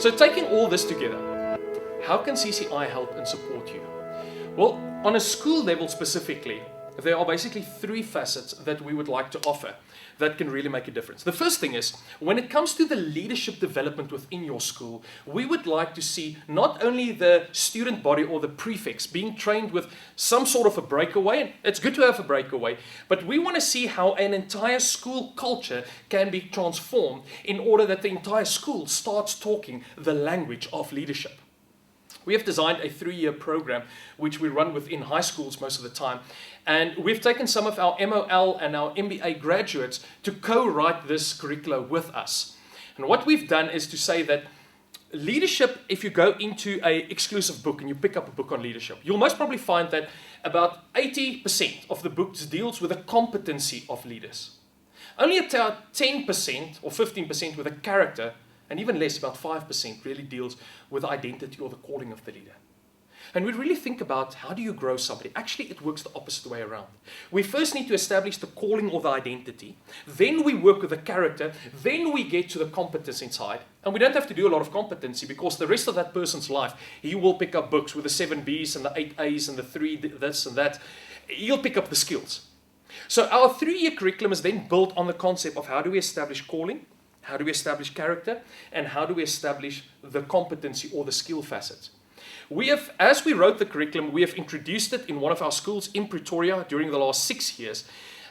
So taking all this together, how can CCI help and support you? Well, on a school level specifically, there are basically three facets that we would like to offer that can really make a difference. The first thing is, when it comes to the leadership development within your school, we would like to see not only the student body or the prefects being trained with some sort of a breakaway, and it's good to have a breakaway, but we want to see how an entire school culture can be transformed in order that the entire school starts talking the language of leadership. We have designed a 3-year program which we run within high schools most of the time, and we've taken some of our MOL and our MBA graduates to co-write this curriculum with us. And what we've done is to say that leadership, if you go into an exclusive book and you pick up a book on leadership, you'll most probably find that about 80% of the books deals with the competency of leaders. Only about 10% or 15% with the character, and even less, about 5%, really deals with the identity or the calling of the leader. And we really think about, how do you grow somebody? Actually, it works the opposite way around. We first need to establish the calling or the identity. Then we work with the character. Then we get to the competence inside. And we don't have to do a lot of competency, because the rest of that person's life, he will pick up books with the 7 Bs and the 8 As and the 3 this and that. He'll pick up the skills. So our 3-year curriculum is then built on the concept of how do we establish calling, how do we establish character, and how do we establish the competency or the skill facets. We have, as we wrote the curriculum, we have introduced it in one of our schools in Pretoria during the last 6 years.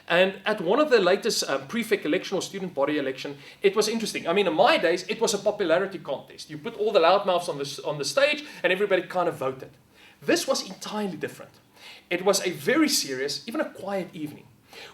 And at one of the latest prefect election or student body election, it was interesting. I mean, in my days, it was a popularity contest. You put all the loudmouths on the stage and everybody kind of voted. This was entirely different. It was a very serious, even a quiet evening,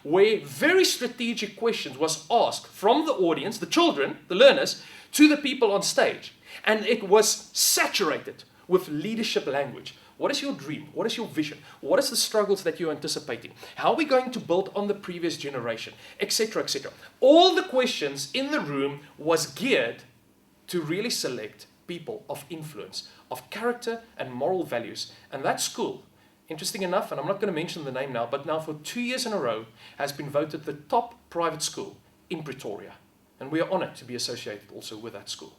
where very strategic questions was asked from the audience, the children, the learners, to the people on stage. And it was saturated with leadership language. What is your dream? What is your vision? What is the struggles that you're anticipating? How are we going to build on the previous generation? Etc., etc. All the questions in the room was geared to really select people of influence, of character and moral values. And that school, interesting enough, and I'm not going to mention the name now, but now for 2 years in a row has been voted the top private school in Pretoria. And we are honored to be associated also with that school.